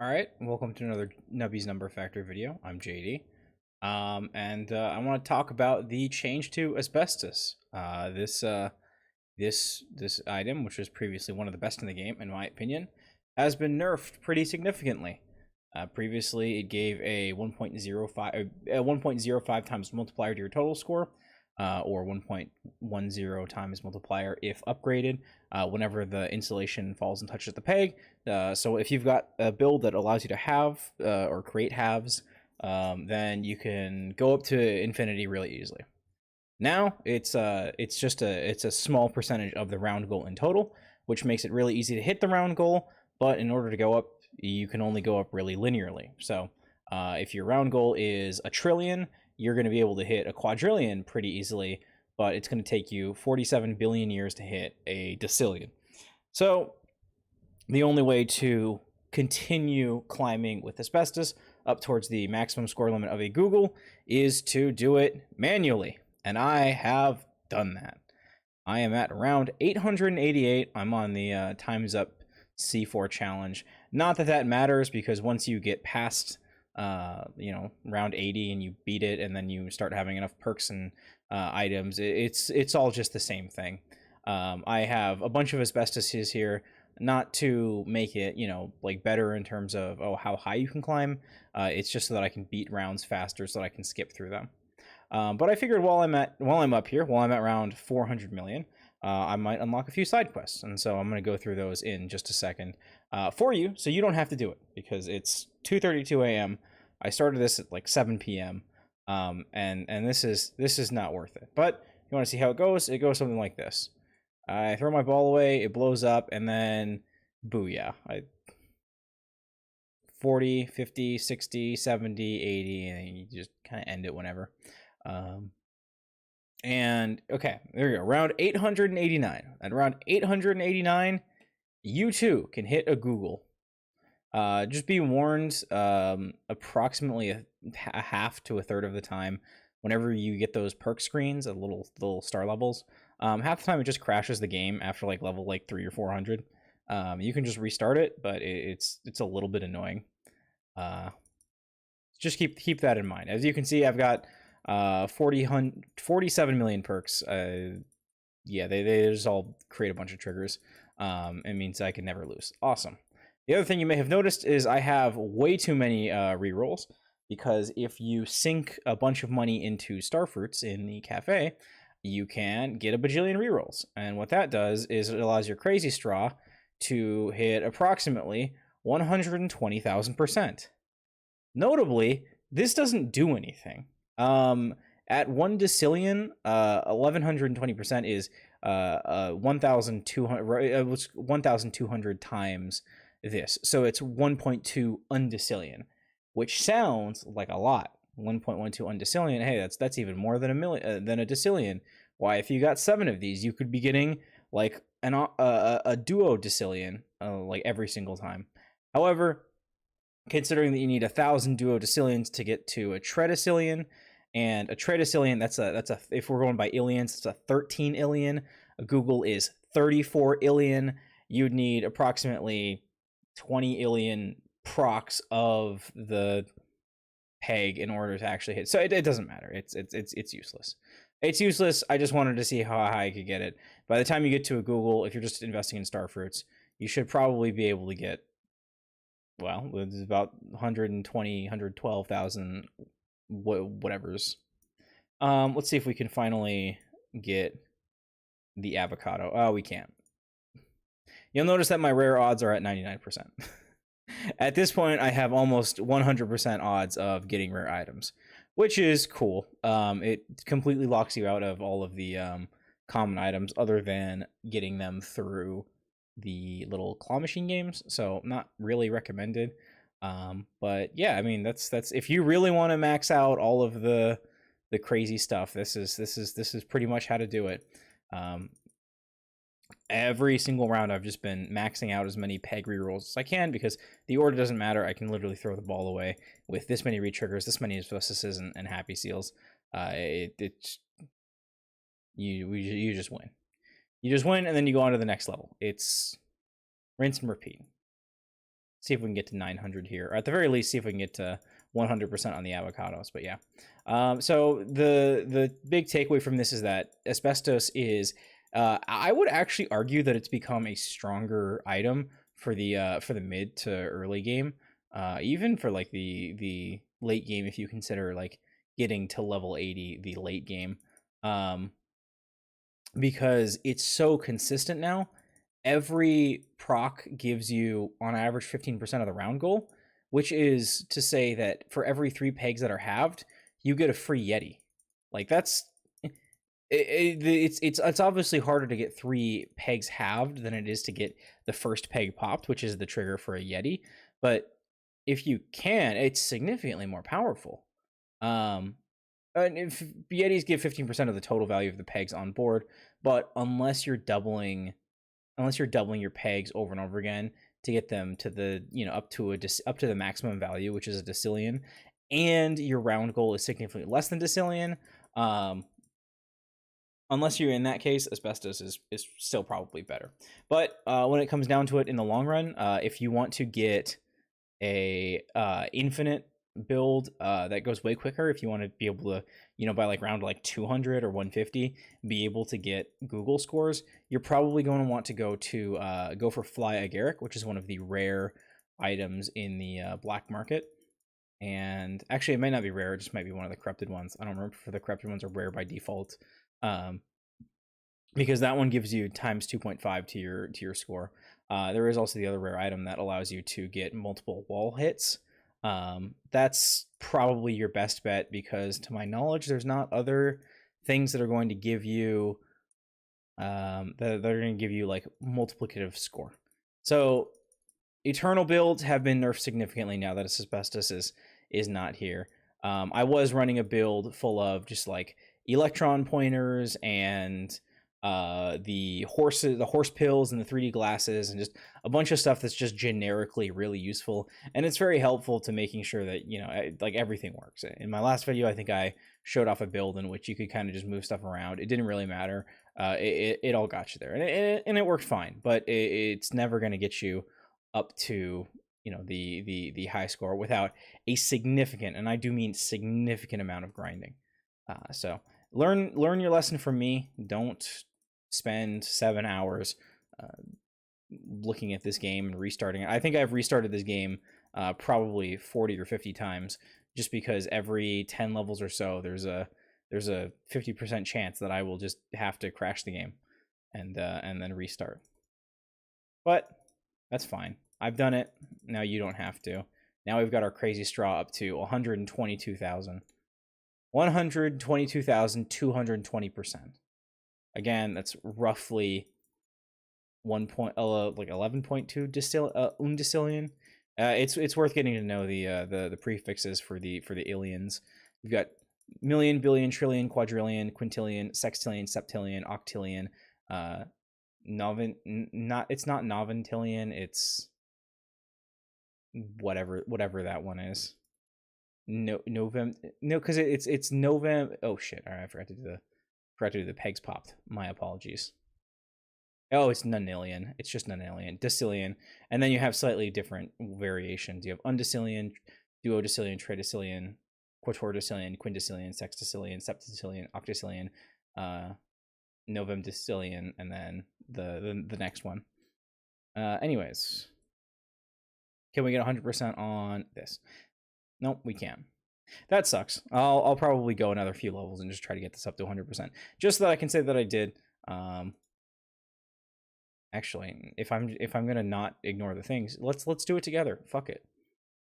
All right, welcome to another Nubby's Number Factory video. I'm JD, and I want to talk about the change to asbestos. This item, which was previously one of the best in the game, in my opinion, has been nerfed pretty significantly. Previously, it gave a 1.05 times multiplier to your total score, or 1.10 times multiplier if upgraded, whenever the insulation falls and touches the peg. So if you've got a build that allows you to have or create halves, then you can go up to infinity really easily. Now it's a small percentage of the round goal in total, which makes it really easy to hit the round goal. But in order to go up, you can only go up really linearly. So if your round goal is a trillion, you're going to be able to hit a quadrillion pretty easily, but it's going to take you 47 billion years to hit a decillion. So the only way to continue climbing with asbestos up towards the maximum score limit of a Google is to do it manually. And I have done that. I am at round 888. I'm on the Time's Up C4 challenge. Not that that matters, because once you get past round 80 and you beat it, and then you start having enough perks and items, it's all just the same thing. I have a bunch of asbestoses here, not to make it like better in terms of how high you can climb. It's just so that I can beat rounds faster, so that I can skip through them. But I figured while I'm at around 400 million, I might unlock a few side quests, and so I'm going to go through those in just a second for you, so you don't have to do it, because it's 2:32 a.m. I started this at like 7 p.m. And this is not worth it. But you want to see how it goes? It goes something like this. I throw my ball away, it blows up, and then booyah. 40, 50, 60, 70, 80, and you just kind of end it whenever. And okay, there we go. Round 889. At round 889, you too can hit a Google. Just be warned, approximately a half to a third of the time, whenever you get those perk screens, little star levels, half the time it just crashes the game after like level 3 or 400. You can just restart it, but it's a little bit annoying. Just keep that in mind. As you can see, I've got 47 million perks. Yeah, they just all create a bunch of triggers. It means I can never lose. Awesome. The other thing you may have noticed is I have way too many rerolls, because if you sink a bunch of money into starfruits in the cafe, you can get a bajillion rerolls. And what that does is it allows your crazy straw to hit approximately 120,000%. Notably, this doesn't do anything. At 1 decillion, 1120% is 1,200 times this. So it's 1.2 undecillion, which sounds like a lot. 1.12 undecillion. Hey, that's even more than a decillion. Why, if you got 7 of these, you could be getting like a duo decillion like every single time. However, considering that you need 1,000 duodecillions to get to a tredecillion, and a tredecillion, that's a if we're going by illions, it's a 13 illion. A Google is 34 illion. You'd need approximately 20 illion procs of the peg in order to actually hit. So it doesn't matter. It's useless. It's useless. I just wanted to see how high I could get it. By the time you get to a Google, if you're just investing in starfruits, you should probably be able to get, well, it's about 120, 112,000 whatever's. Let's see if we can finally get the avocado. Oh, we can't. You'll notice that my rare odds are at 99%. At this point, I have almost 100% odds of getting rare items, which is cool. It completely locks you out of all of the common items, other than getting them through the little claw machine games, so not really recommended. But yeah, I mean, that's if you really want to max out all of the crazy stuff, this is pretty much how to do it. Every single round I've just been maxing out as many peg rerolls as I can, because the order doesn't matter. I can literally throw the ball away with this many retriggers, this many asbestos and happy seals. You just win. You just win, and then you go on to the next level. It's rinse and repeat. see if we can get to 900 here, or at the very least, see if we can get to 100% on the avocados. But yeah, so the big takeaway from this is that Asbestos is, I would actually argue that it's become a stronger item for the mid to early game, even for like the late game if you consider like getting to level 80 the late game, because it's so consistent now. Every proc gives you on average 15% of the round goal, which is to say that for every 3 pegs that are halved, you get a free Yeti. Like that's it's obviously harder to get 3 pegs halved than it is to get the first peg popped, which is the trigger for a Yeti. But if you can, it's significantly more powerful. And if Yetis give 15% of the total value of the pegs on board, but unless you're doubling your pegs over and over again to get them to the up to the maximum value, which is a decillion, and your round goal is significantly less than decillion, unless you're in that case, Asbestos is still probably better. But when it comes down to it in the long run, if you want to get a infinite build that goes way quicker, if you want to be able to by like round like 200 or 150 be able to get Google scores, you're probably going to want to go for Fly Agaric, which is one of the rare items in the black market. And actually it might not be rare, it just might be one of the corrupted ones. I don't remember if the corrupted ones are rare by default, because that one gives you times 2.5 to your score. There is also the other rare item that allows you to get multiple wall hits. That's probably your best bet, because to my knowledge there's not other things that are going to give you that are going to give you like multiplicative score. So eternal builds have been nerfed significantly now that Asbestos is not here. I was running a build full of just like electron pointers and the horse pills and the 3D glasses and just a bunch of stuff that's just generically really useful, and it's very helpful to making sure that like everything works. In my last video, I think I showed off a build in which you could kind of just move stuff around. It didn't really matter. It all got you there, and it worked fine, but it's never going to get you up to the high score without a significant, and I do mean significant, amount of grinding. So learn your lesson from me. Don't spend 7 hours looking at this game and restarting it. I think I've restarted this game probably 40 or 50 times, just because every 10 levels or so there's a 50% chance that I will just have to crash the game and then restart. But that's fine. I've done it. Now you don't have to. Now we've got our crazy straw up to 122,000. 122,220%. Again, that's roughly 11.2 undecillion. It's worth getting to know the prefixes for the aliens. We've got million, billion, trillion, quadrillion, quintillion, sextillion, septillion, octillion. It's not noventillion. It's whatever that one is. No, because it's Novem. Oh shit! All right, I forgot to do the pegs popped. My apologies. Oh, it's nonillion. It's just nonillion, decillion, and then you have slightly different variations. You have undecillion, duodecillion, tridecillion, quartordecillion, quindecillion, sextillion, septillion, octocillion, novemdecillion, and then the next one. Anyways, can we get 100% on this? Nope, we can't. That sucks. I'll probably go another few levels and just try to get this up to 100%, just so that I can say that I did. Actually, if I'm gonna not ignore the things, let's do it together. Fuck it.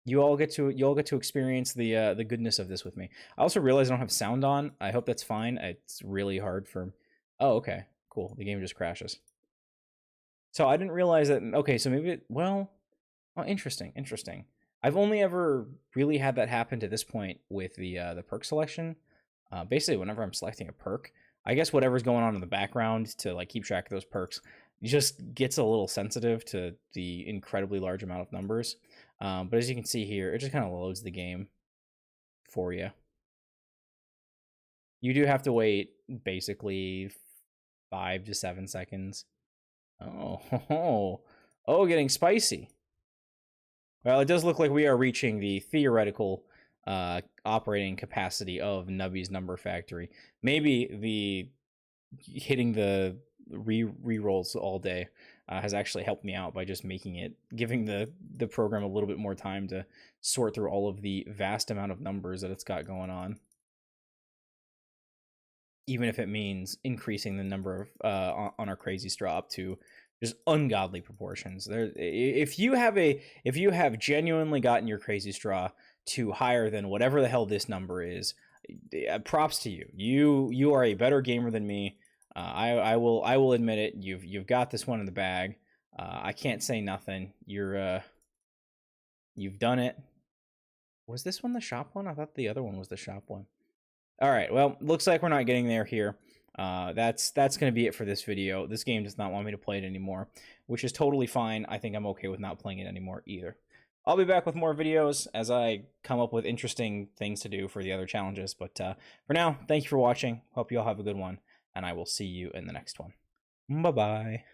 You all get to experience the goodness of this with me. I also realize I don't have sound on. I hope that's fine. It's really hard for. Oh, okay, cool. The game just crashes. So I didn't realize that. Okay, so maybe well, oh, interesting. I've only ever really had that happen to this point with the perk selection. Basically, whenever I'm selecting a perk, I guess whatever's going on in the background to like keep track of those perks just gets a little sensitive to the incredibly large amount of numbers. But as you can see here, it just kind of loads the game for you. You do have to wait basically 5 to 7 seconds. Oh, getting spicy. Well, it does look like we are reaching the theoretical operating capacity of Nubby's number factory. Maybe the hitting the re-rolls all day has actually helped me out by just giving the program a little bit more time to sort through all of the vast amount of numbers that it's got going on. Even if it means increasing the number of on our crazy straw up to just ungodly proportions. If you have genuinely gotten your crazy straw to higher than whatever the hell this number is, props to you. You are a better gamer than me. I will admit it. You've got this one in the bag. I can't say nothing. You've done it. Was this one the shop one? I thought the other one was the shop one. All right, well, looks like we're not getting there here. That's going to be it for this video. This game does not want me to play it anymore, which is totally fine. I think I'm okay with not playing it anymore either. I'll be back with more videos as I come up with interesting things to do for the other challenges. But for now, thank you for watching. Hope you all have a good one, and I will see you in the next one. Bye-bye.